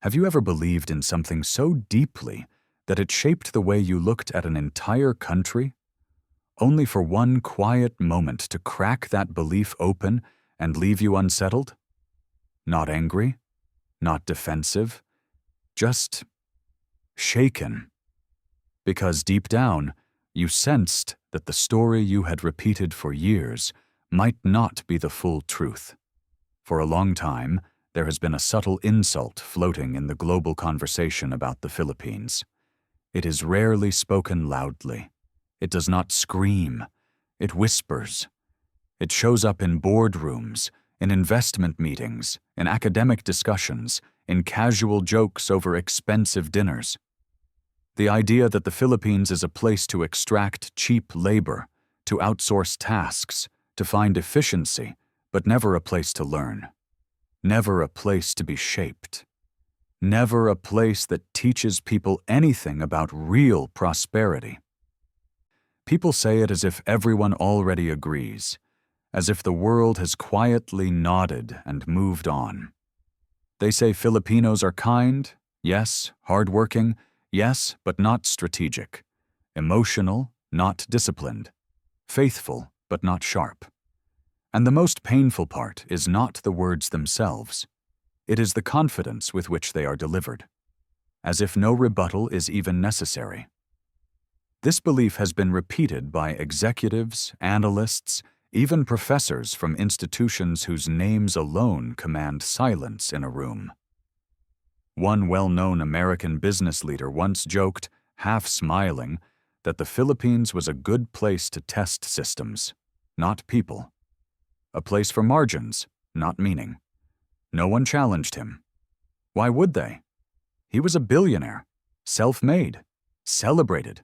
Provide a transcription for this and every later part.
Have you ever believed in something so deeply that it shaped the way you looked at an entire country? Only for one quiet moment to crack that belief open and leave you unsettled? Not angry, not defensive, just shaken. Because deep down, you sensed that the story you had repeated for years might not be the full truth. For a long time, there has been a subtle insult floating in the global conversation about the Philippines. It is rarely spoken loudly. It does not scream. It whispers. It shows up in boardrooms, in investment meetings, in academic discussions, in casual jokes over expensive dinners. The idea that the Philippines is a place to extract cheap labor, to outsource tasks, to find efficiency, but never a place to learn. Never a place to be shaped. Never a place that teaches people anything about real prosperity. People say it as if everyone already agrees, as if the world has quietly nodded and moved on. They say Filipinos are kind, yes, hardworking, yes, but not strategic, emotional, not disciplined, faithful, but not sharp. And the most painful part is not the words themselves. It is the confidence with which they are delivered, as if no rebuttal is even necessary. This belief has been repeated by executives, analysts, even professors from institutions whose names alone command silence in a room. One well-known American business leader once joked, half smiling, that the Philippines was a good place to test systems, not people. A place for margins, not meaning. No one challenged him. Why would they? He was a billionaire, self-made, celebrated,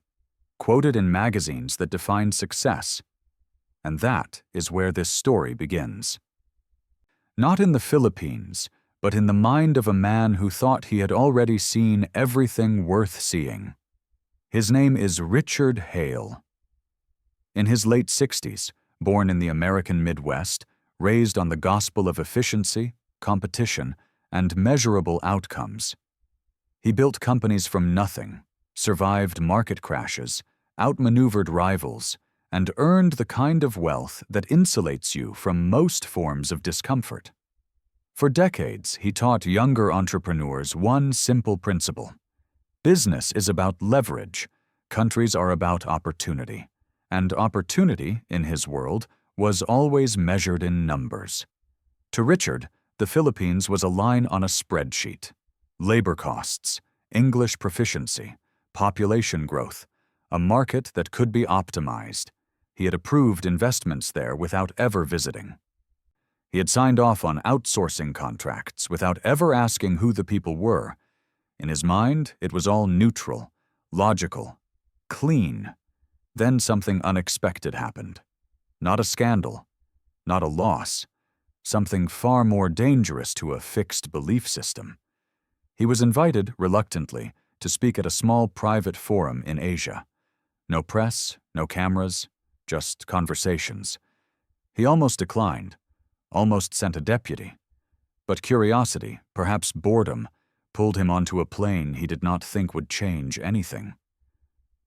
quoted in magazines that defined success. And that is where this story begins. Not in the Philippines, but in the mind of a man who thought he had already seen everything worth seeing. His name is Richard Hale. In his late 60s, born in the American Midwest, raised on the gospel of efficiency, competition, and measurable outcomes. He built companies from nothing, survived market crashes, outmaneuvered rivals, and earned the kind of wealth that insulates you from most forms of discomfort. For decades, he taught younger entrepreneurs one simple principle. Business is about leverage, countries are about opportunity, and opportunity, in his world, was always measured in numbers. To Richard, the Philippines was a line on a spreadsheet. Labor costs, English proficiency, population growth, a market that could be optimized. He had approved investments there without ever visiting. He had signed off on outsourcing contracts without ever asking who the people were. In his mind, it was all neutral, logical, clean. Then something unexpected happened. Not a scandal, not a loss, something far more dangerous to a fixed belief system. He was invited, reluctantly, to speak at a small private forum in Asia. No press, no cameras, just conversations. He almost declined, almost sent a deputy. But curiosity, perhaps boredom, pulled him onto a plane he did not think would change anything.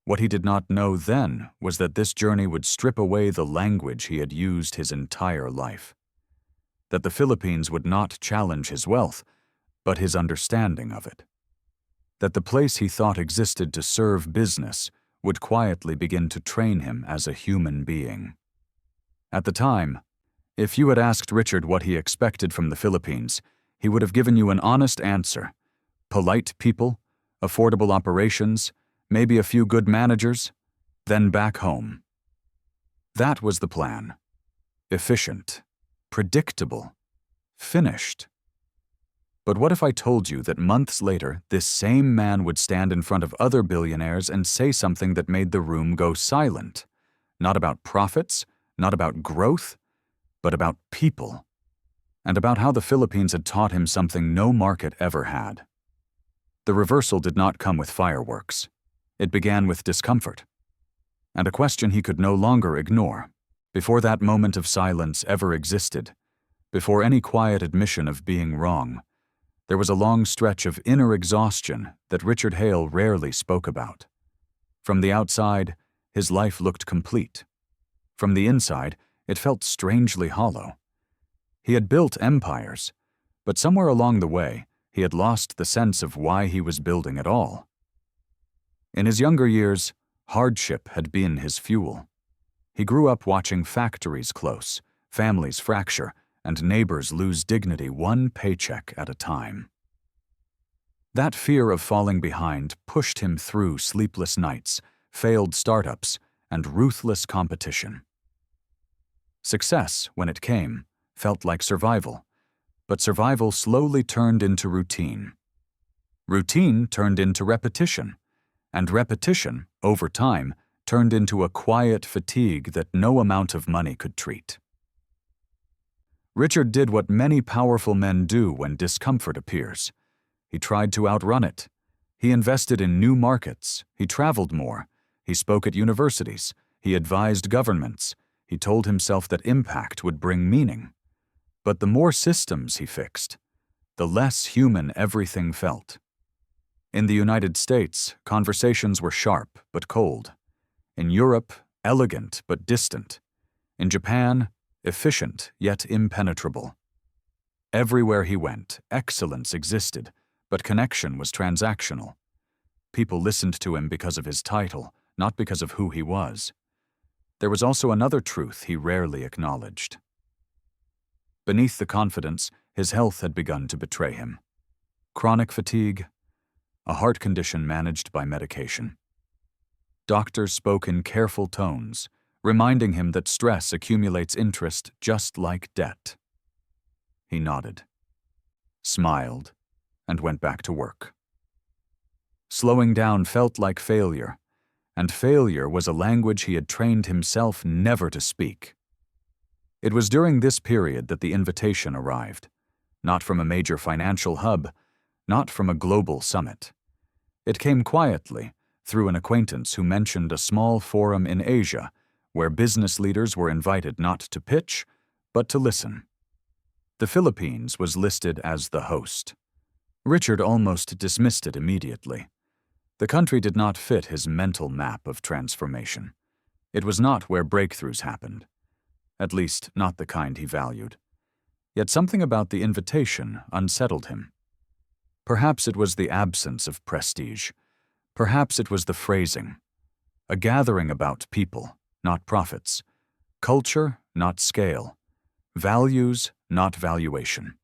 What he did not know then was that this journey would strip away the language he had used his entire life. That the Philippines would not challenge his wealth, but his understanding of it. That the place he thought existed to serve business would quietly begin to train him as a human being. At the time, if you had asked Richard what he expected from the Philippines, he would have given you an honest answer. Polite people, affordable operations, maybe a few good managers, then back home. That was the plan. Efficient, predictable, finished. But what if I told you that months later, this same man would stand in front of other billionaires and say something that made the room go silent? Not about profits, not about growth, but about people. And about how the Philippines had taught him something no market ever had. The reversal did not come with fireworks. It began with discomfort. And a question he could no longer ignore. Before that moment of silence ever existed, before any quiet admission of being wrong, There was a long stretch of inner exhaustion that Richard Hale rarely spoke about. From the outside, his life looked complete. From the inside, it felt strangely hollow. He had built empires, but somewhere along the way, he had lost the sense of why he was building at all. In his younger years, hardship had been his fuel. He grew up watching factories close, families fracture, and neighbors lose dignity one paycheck at a time. That fear of falling behind pushed him through sleepless nights, failed startups, and ruthless competition. Success, when it came, felt like survival, but survival slowly turned into routine. Routine turned into repetition, and repetition, over time, turned into a quiet fatigue that no amount of money could treat. Richard did what many powerful men do when discomfort appears. He tried to outrun it. He invested in new markets. He traveled more. He spoke at universities. He advised governments. He told himself that impact would bring meaning. But the more systems he fixed, the less human everything felt. In the United States, conversations were sharp but cold. In Europe, elegant but distant. In Japan, efficient yet impenetrable. Everywhere he went, excellence existed, but connection was transactional. People listened to him because of his title, not because of who he was. There was also another truth he rarely acknowledged. Beneath the confidence, his health had begun to betray him. Chronic fatigue, a heart condition managed by medication. Doctors spoke in careful tones, reminding him that stress accumulates interest just like debt. He nodded, smiled, and went back to work. Slowing down felt like failure, and failure was a language he had trained himself never to speak. It was during this period that the invitation arrived, not from a major financial hub, not from a global summit. It came quietly, through an acquaintance who mentioned a small forum in Asia where business leaders were invited not to pitch, but to listen. The Philippines was listed as the host. Richard almost dismissed it immediately. The country did not fit his mental map of transformation. It was not where breakthroughs happened. At least, not the kind he valued. Yet something about the invitation unsettled him. Perhaps it was the absence of prestige. Perhaps it was the phrasing. A gathering about people, not profits. Culture, not scale. Values, not valuation.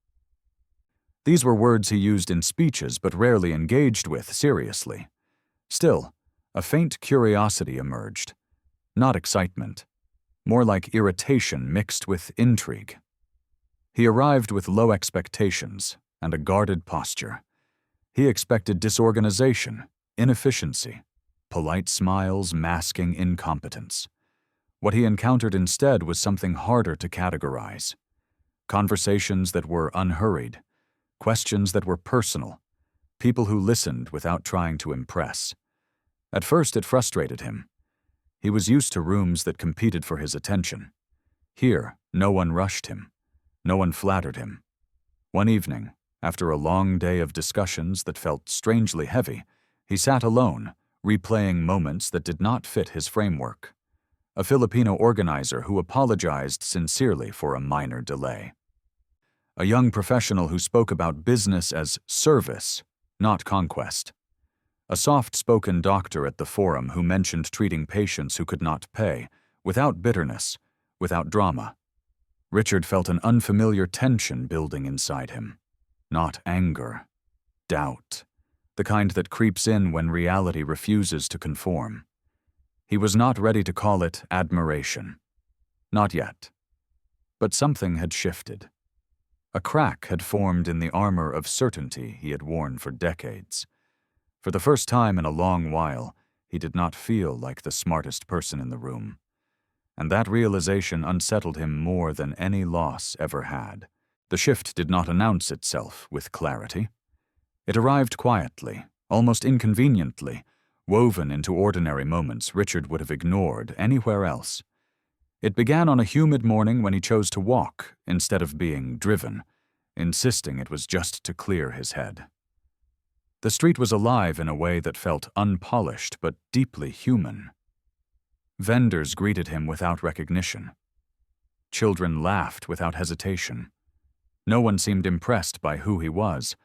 These were words he used in speeches but rarely engaged with seriously. Still, a faint curiosity emerged. Not excitement. More like irritation mixed with intrigue. He arrived with low expectations and a guarded posture. He expected disorganization, inefficiency, polite smiles masking incompetence. What he encountered instead was something harder to categorize. Conversations that were unhurried, questions that were personal, people who listened without trying to impress. At first it frustrated him. He was used to rooms that competed for his attention. Here, no one rushed him. No one flattered him. One evening, after a long day of discussions that felt strangely heavy, he sat alone, replaying moments that did not fit his framework. A Filipino organizer who apologized sincerely for a minor delay. A young professional who spoke about business as service, not conquest. A soft-spoken doctor at the forum who mentioned treating patients who could not pay, without bitterness, without drama. Richard felt an unfamiliar tension building inside him. Not anger, doubt, the kind that creeps in when reality refuses to conform. He was not ready to call it admiration. Not yet. But something had shifted. A crack had formed in the armor of certainty he had worn for decades. For the first time in a long while, he did not feel like the smartest person in the room. And that realization unsettled him more than any loss ever had. The shift did not announce itself with clarity. It arrived quietly, almost inconveniently, woven into ordinary moments Richard would have ignored anywhere else. It began on a humid morning when he chose to walk instead of being driven, insisting it was just to clear his head. The street was alive in a way that felt unpolished but deeply human. Vendors greeted him without recognition. Children laughed without hesitation. No one seemed impressed by who he was,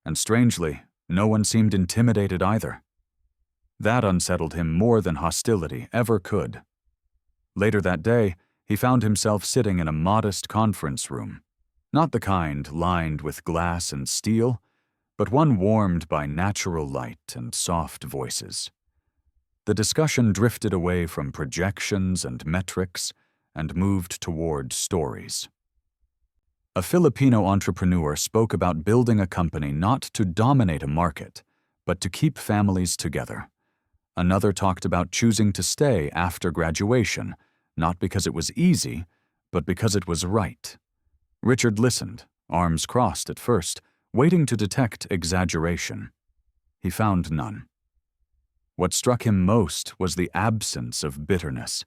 and strangely, no one seemed intimidated either. That unsettled him more than hostility ever could. Later that day, he found himself sitting in a modest conference room, not the kind lined with glass and steel, but one warmed by natural light and soft voices. The discussion drifted away from projections and metrics and moved toward stories. A Filipino entrepreneur spoke about building a company not to dominate a market, but to keep families together. Another talked about choosing to stay after graduation, not because it was easy, but because it was right. Richard listened, arms crossed at first, waiting to detect exaggeration. He found none. What struck him most was the absence of bitterness.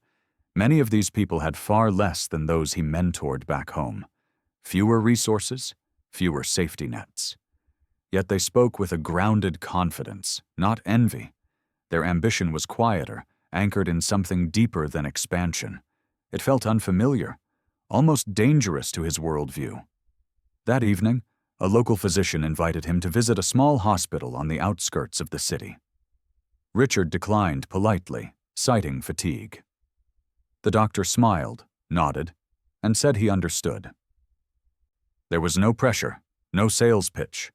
Many of these people had far less than those he mentored back home. Fewer resources, fewer safety nets. Yet they spoke with a grounded confidence, not envy. Their ambition was quieter, anchored in something deeper than expansion. It felt unfamiliar, almost dangerous to his worldview. That evening, a local physician invited him to visit a small hospital on the outskirts of the city. Richard declined politely, citing fatigue. The doctor smiled, nodded, and said he understood. There was no pressure, no sales pitch.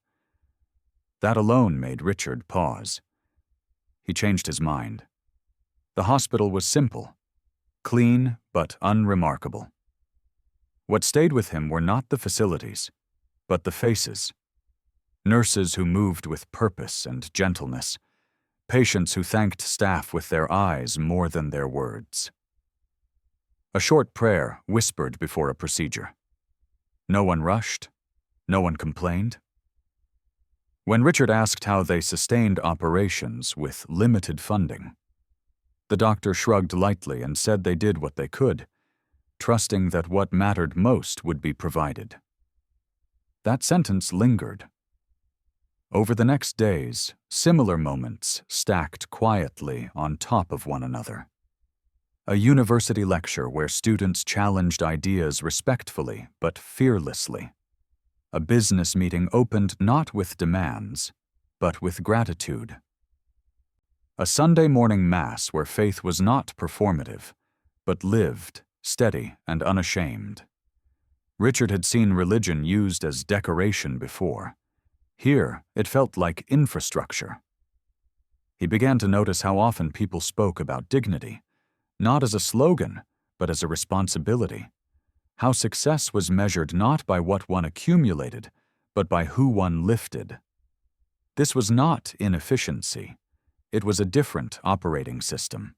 That alone made Richard pause. He changed his mind. The hospital was simple, clean but unremarkable. What stayed with him were not the facilities, but the faces. Nurses who moved with purpose and gentleness. Patients who thanked staff with their eyes more than their words. A short prayer whispered before a procedure. No one rushed. No one complained. When Richard asked how they sustained operations with limited funding, the doctor shrugged lightly and said they did what they could, trusting that what mattered most would be provided. That sentence lingered. Over the next days, similar moments stacked quietly on top of one another. A university lecture where students challenged ideas respectfully but fearlessly. A business meeting opened not with demands, but with gratitude. A Sunday morning mass where faith was not performative, but lived, steady and unashamed. Richard had seen religion used as decoration before. Here, it felt like infrastructure. He began to notice how often people spoke about dignity, not as a slogan, but as a responsibility. How success was measured not by what one accumulated, but by who one lifted. This was not inefficiency. It was a different operating system.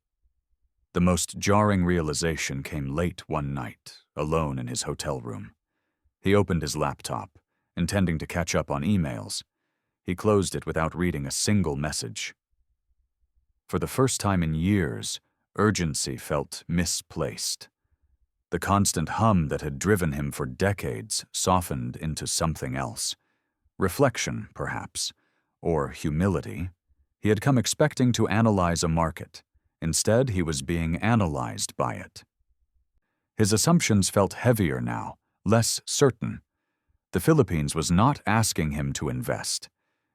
The most jarring realization came late one night, alone in his hotel room. He opened his laptop, intending to catch up on emails. He closed it without reading a single message. For the first time in years, urgency felt misplaced. The constant hum that had driven him for decades softened into something else. Reflection, perhaps, or humility. He had come expecting to analyze a market. Instead, he was being analyzed by it. His assumptions felt heavier now, less certain. The Philippines was not asking him to invest.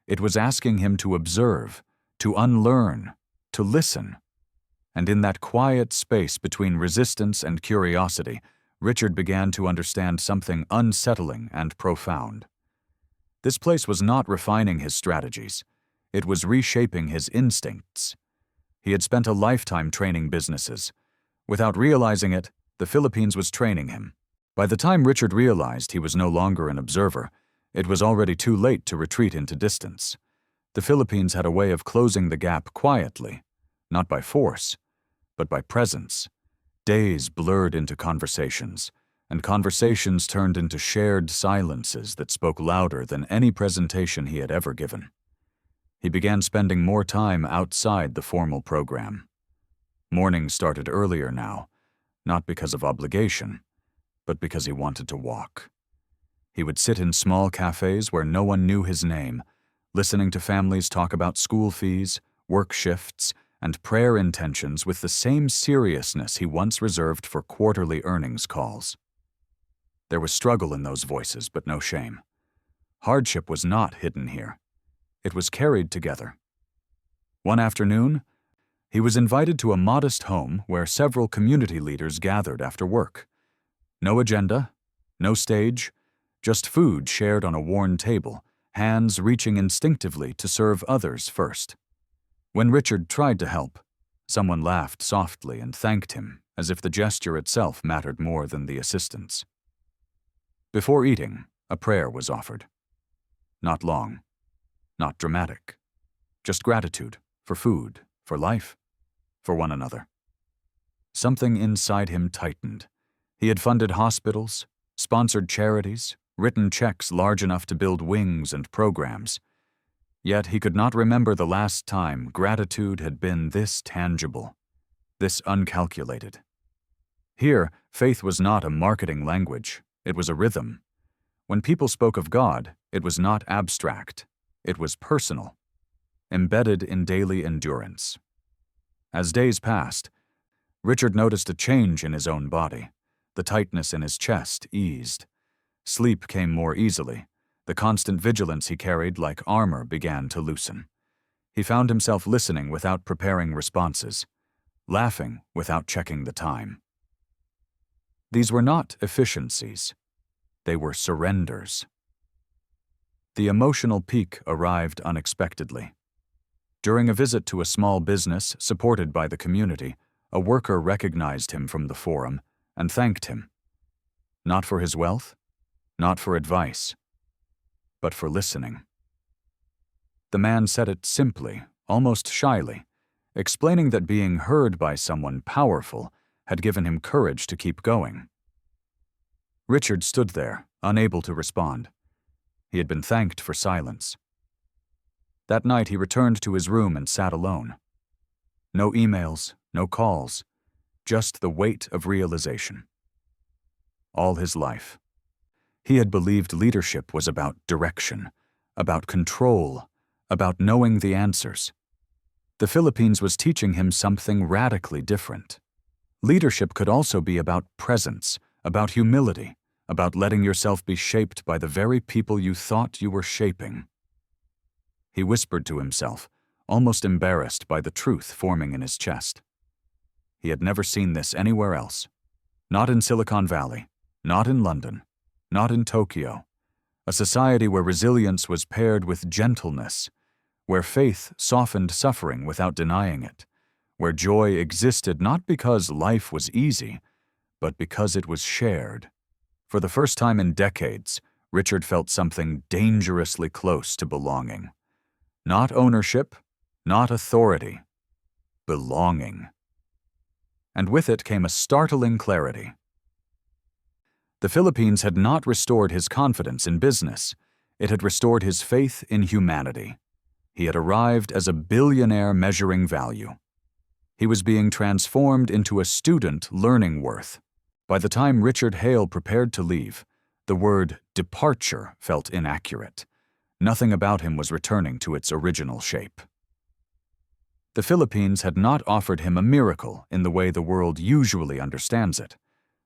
It was asking him to observe, to unlearn, to listen. And in that quiet space between resistance and curiosity, Richard began to understand something unsettling and profound. This place was not refining his strategies. It was reshaping his instincts. He had spent a lifetime training businesses. Without realizing it, the Philippines was training him. By the time Richard realized he was no longer an observer, it was already too late to retreat into distance. The Philippines had a way of closing the gap quietly, not by force, but by presence. Days blurred into conversations, and conversations turned into shared silences that spoke louder than any presentation he had ever given. He began spending more time outside the formal program. Mornings started earlier now, not because of obligation, but because he wanted to walk. He would sit in small cafes where no one knew his name, listening to families talk about school fees, work shifts, and prayer intentions with the same seriousness he once reserved for quarterly earnings calls. There was struggle in those voices, but no shame. Hardship was not hidden here. It was carried together. One afternoon, he was invited to a modest home where several community leaders gathered after work. No agenda, no stage, just food shared on a worn table, hands reaching instinctively to serve others first. When Richard tried to help, someone laughed softly and thanked him, as if the gesture itself mattered more than the assistance. Before eating, a prayer was offered. Not long, not dramatic, just gratitude for food, for life, for one another. Something inside him tightened. He had funded hospitals, sponsored charities, written checks large enough to build wings and programs. Yet he could not remember the last time gratitude had been this tangible, this uncalculated. Here, faith was not a marketing language, it was a rhythm. When people spoke of God, it was not abstract, it was personal, embedded in daily endurance. As days passed, Richard noticed a change in his own body. The tightness in his chest eased. Sleep came more easily. The constant vigilance he carried like armor began to loosen. He found himself listening without preparing responses, laughing without checking the time. These were not efficiencies. They were surrenders. The emotional peak arrived unexpectedly. During a visit to a small business supported by the community, a worker recognized him from the forum and thanked him. Not for his wealth, not for advice, but for listening. The man said it simply, almost shyly, explaining that being heard by someone powerful had given him courage to keep going. Richard stood there, unable to respond. He had been thanked for silence. That night he returned to his room and sat alone. No emails, no calls, just the weight of realization. All his life, he had believed leadership was about direction, about control, about knowing the answers. The Philippines was teaching him something radically different. Leadership could also be about presence, about humility, about letting yourself be shaped by the very people you thought you were shaping. He whispered to himself, almost embarrassed by the truth forming in his chest. He had never seen this anywhere else. Not in Silicon Valley, not in London, not in Tokyo. A society where resilience was paired with gentleness, where faith softened suffering without denying it, where joy existed not because life was easy, but because it was shared. For the first time in decades, Richard felt something dangerously close to belonging. Not ownership, not authority, belonging. And with it came a startling clarity. The Philippines had not restored his confidence in business. It had restored his faith in humanity. He had arrived as a billionaire measuring value. He was being transformed into a student learning worth. By the time Richard Hale prepared to leave, the word departure felt inaccurate. Nothing about him was returning to its original shape. The Philippines had not offered him a miracle in the way the world usually understands it.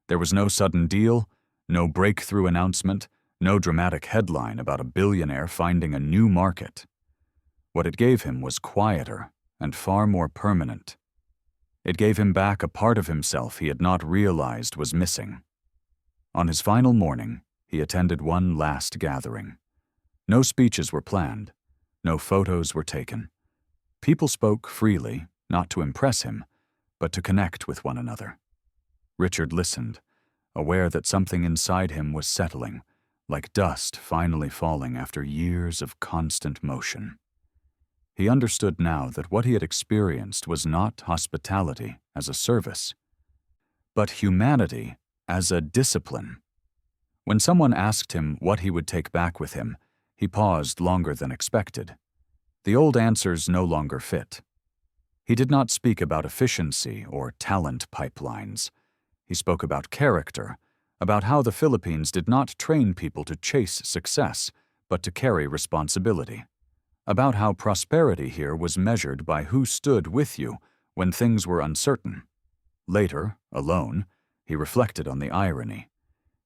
There was no sudden deal, no breakthrough announcement, no dramatic headline about a billionaire finding a new market. What it gave him was quieter and far more permanent. It gave him back a part of himself he had not realized was missing. On his final morning, he attended one last gathering. No speeches were planned. No photos were taken. People spoke freely, not to impress him, but to connect with one another. Richard listened, aware that something inside him was settling, like dust finally falling after years of constant motion. He understood now that what he had experienced was not hospitality as a service, but humanity as a discipline. When someone asked him what he would take back with him, he paused longer than expected. The old answers no longer fit. He did not speak about efficiency or talent pipelines. He spoke about character, about how the Philippines did not train people to chase success, but to carry responsibility, about how prosperity here was measured by who stood with you when things were uncertain. Later, alone, he reflected on the irony.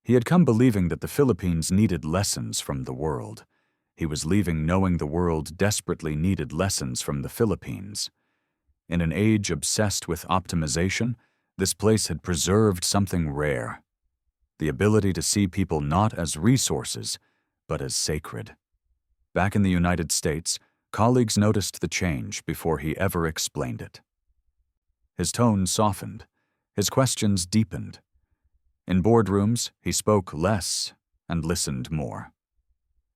He had come believing that the Philippines needed lessons from the world. He was leaving knowing the world desperately needed lessons from the Philippines. In an age obsessed with optimization, this place had preserved something rare: the ability to see people not as resources, but as sacred. Back in the United States, colleagues noticed the change before he ever explained it. His tone softened. His questions deepened. In boardrooms, he spoke less and listened more.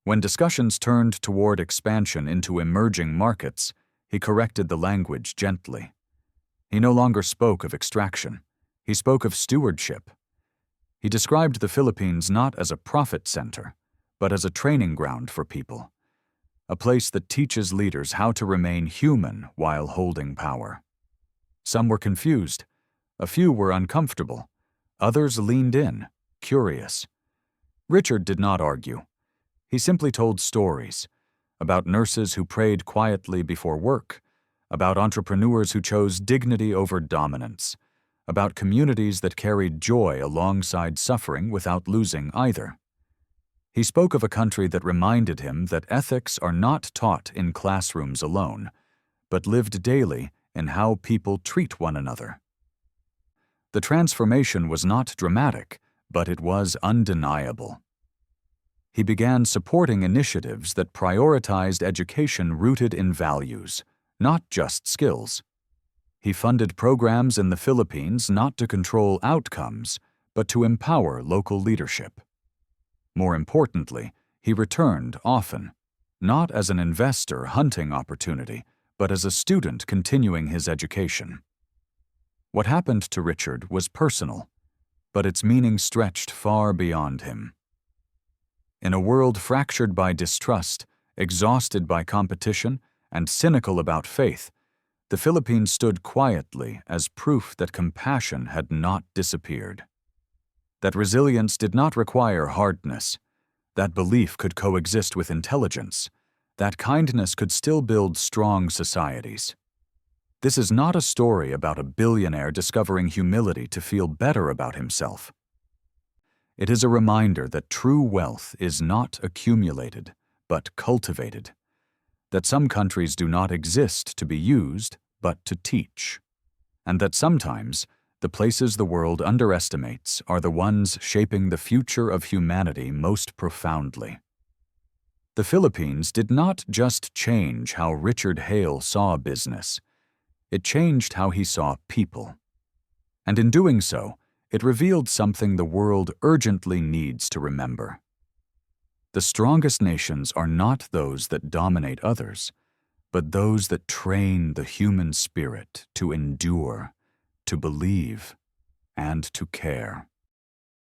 When discussions turned toward expansion into emerging markets, he corrected the language gently. He no longer spoke of extraction. He spoke of stewardship. He described the Philippines not as a profit center, but as a training ground for people, a place that teaches leaders how to remain human while holding power. Some were confused. A few were uncomfortable. Others leaned in, curious. Richard did not argue. He simply told stories about nurses who prayed quietly before work, about entrepreneurs who chose dignity over dominance, about communities that carried joy alongside suffering without losing either. He spoke of a country that reminded him that ethics are not taught in classrooms alone, but lived daily in how people treat one another. The transformation was not dramatic, but it was undeniable. He began supporting initiatives that prioritized education rooted in values, not just skills. He funded programs in the Philippines not to control outcomes, but to empower local leadership. More importantly, he returned often, not as an investor hunting opportunity, but as a student continuing his education. What happened to Richard was personal, but its meaning stretched far beyond him. In a world fractured by distrust, exhausted by competition, and cynical about faith, the Philippines stood quietly as proof that compassion had not disappeared. That resilience did not require hardness, that belief could coexist with intelligence, that kindness could still build strong societies. This is not a story about a billionaire discovering humility to feel better about himself. It is a reminder that true wealth is not accumulated, but cultivated, that some countries do not exist to be used, but to teach, and that sometimes the places the world underestimates are the ones shaping the future of humanity most profoundly. The Philippines did not just change how Richard Hale saw business, it changed how he saw people. And in doing so, it revealed something the world urgently needs to remember. The strongest nations are not those that dominate others, but those that train the human spirit to endure, to believe, and to care.